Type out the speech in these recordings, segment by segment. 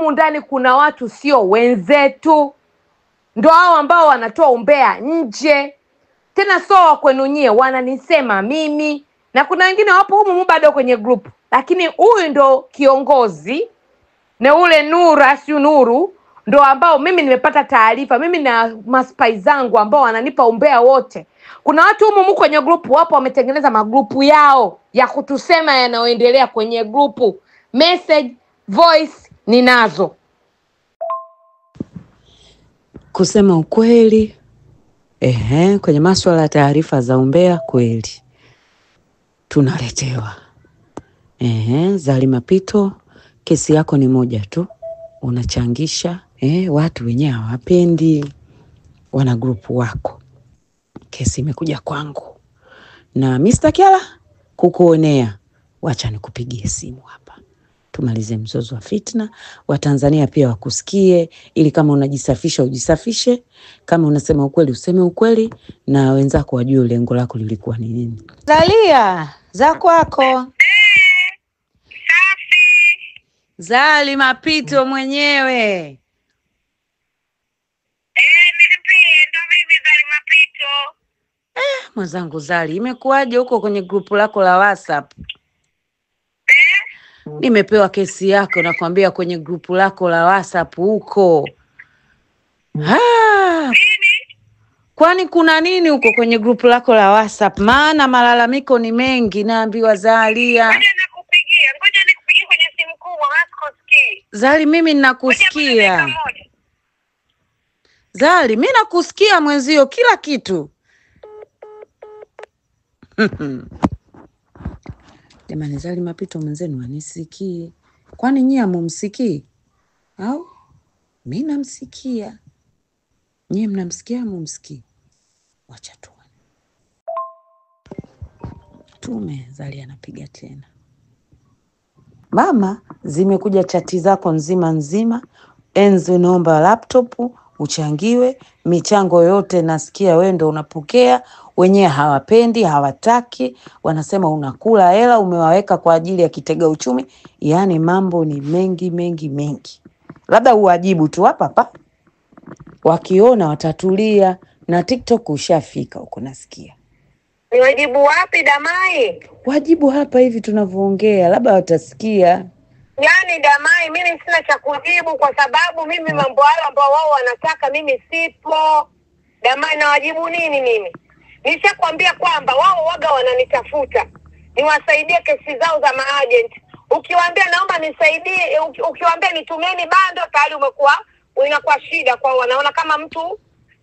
ndani kuna watu sio wenzetu, ndo hao ambao wanatoa umbea nje, tena so kwenu nyie, wananisema mimi, na kuna wengine wapo humu bado kwenye group, lakini huyu ndo kiongozi na ule Nuru ndo ambao mimi nimepata taarifa, mimi na maspai zangu ambao wananipa umbea wote. Kuna watu humu kwenye group wapo wametengeneza magrupu yao ya kutusema yanayoendelea kwenye grupu, message, voice ninazo. Kusema ukweli, kwenye masuala ya taarifa za umbea kweli tunaletewa. Zalima Pito, kesi yako ni moja tu, unachangisha watu wenyewe hawapendi, wana grupu wako. Kesi imekuja kwangu na Mr. Kiala kukuonea, wacha nikupigie simu hapa tumalize mzozo wa fitna. Watanzania pia wakusikie, ili kama unajisafisha ujisafishe, kama unasema ukweli useme ukweli, na wenzako wajue lengo lako lilikuwa ni nini. Zalia za kwako. Safi. Zalima Pito mwenyewe. Ndo mimi Zalima Pito. Mwenzangu Zali, imekuwaje huko kwenye grupu lako la WhatsApp? Nimepewa kesi yako nakwambia kwenye grupu lako la WhatsApp huko. Nini? Kwani kuna nini huko kwenye grupu lako la WhatsApp? Maana malalamiko ni mengi, naambiwa Zalia. Ngoja nikupigie kwenye simu kubwa, wasikusikii. Zali, mimi ninakusikia. Zali, mimi nakusikia mwenzio kila kitu. Jamani, Zalima Pito mwenzenu wanisikii. Kwani nyie hamumsikii? Au mimi namsikia? Nyie mnamsikia mumsikii? Wacha tume. Zali anapiga tena. Mama, zimekuja chati zako nzima. Enzo naomba laptop uchangiwe, michango yote nasikia wewe ndo unapokea. Wenyewe hawapendi, hawataki, wanasema unakula hela umewaweka kwa ajili ya kitega uchumi. Yaani mambo ni mengi. Labda uwajibu tu hapa. Wakiona watatulia, na TikTok ushafika huko nasikia. Ni wajibu wapi Damai? Wajibu hapa hivi tunavyoongea, labda watasikia. Yaani Damai, mimi sina cha kujibu kwa sababu mimi mambo hayo ambao wao wanataka mimi sipo. Damai, na wajibu nini mimi? Nishakwambia kwamba wao waga wananitafuta niwasaidie kesi zao za maagent. Ukiwaambia naomba nisaidie, ukiwaambia nitumieni bando, tayari inakuwa shida kwao. Wanaona kama mtu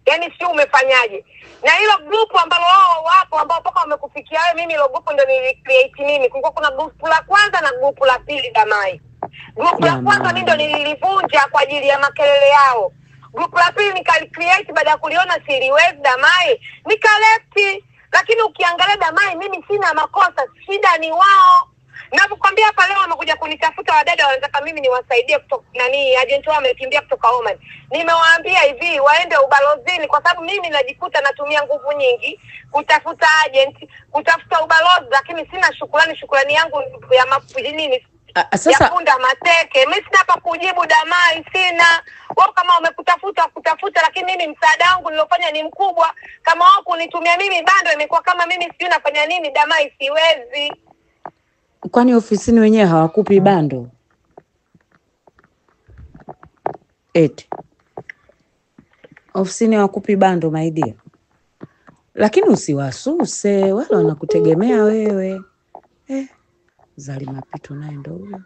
yani sio umefanyaje. Na hilo group ambalo wao wapo ambao mpaka wamekufikia wewe, mimi hilo group ndio nilicreate mimi. Kulikuwa kuna group la kwanza na group la pili Damai. Group la kwanza mimi ndio nililivunja kwa ajili ya makelele yao. Group la pili nikali-create baada ya kuliona siliwezi Damai, nikalefti. Lakini ukiangalia Damai, mimi sina makosa, shida ni wao. Napokuambia hapa leo wamekuja kunitafuta wadada, wanataka mimi niwasaidie kutoka agent wao amekimbia kutoka Oman. Nimewaambia hivi waende ubalozini, kwa sababu mimi najikuta natumia nguvu nyingi kutafuta agent, kutafuta ubalozi, lakini sina shukrani yangu ya nini sasa ya punda mateke. Mimi sina hapa kujibu Damai, sina. Wao kama wamekutafuta, lakini mimi msaada wangu nilofanya ni mkubwa. Kama wao kunitumia mimi bando, imekuwa kama mimi sijui nafanya nini Damai, siwezi. Kwani ofisini wenyewe hawakupi bando? Ofisini hawakupi bando my dear. Lakini usiwasuse, wala wanakutegemea wewe. Zalima Pito naye ndo huyo.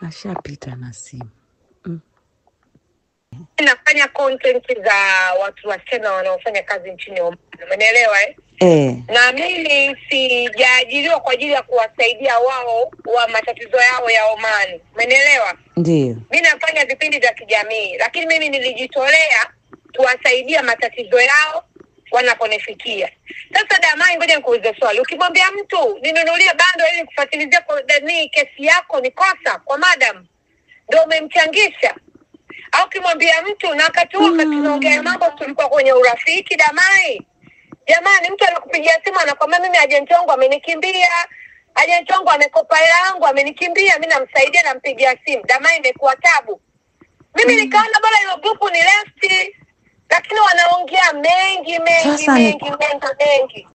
Ashapita na simu. Nafanya content za watu wasichana wanaofanya kazi nchini Oman. Umeelewa Na mimi sijaajiriwa kwa ajili ya kuwasaidia wao wa matatizo yao ya Oman. Umeelewa? Ndio. Mimi nafanya vipindi vya kijamii, lakini mimi nilijitolea tuwasaidia matatizo yao wanaponifikia. Sasa Damai, ngoja nikuulize swali. Ukimwambia mtu ninunulie bando ili kufuatilizia kwa kesi yako, ni kosa kwa madam? Ndio umemchangisha? Au kimwambia mtu na wakati tunaongea mambo tulikuwa kwenye urafiki Damai? Jamani, mtu anakupigia simu anakuambia mimi agent wangu amenikimbia, agent wangu amekopa hela yangu amenikimbia, mimi namsaidia, nampigia simu. Damai, imekuwa tabu. Mimi nikaona bora hilo group ni left, lakini wanaongea mengi.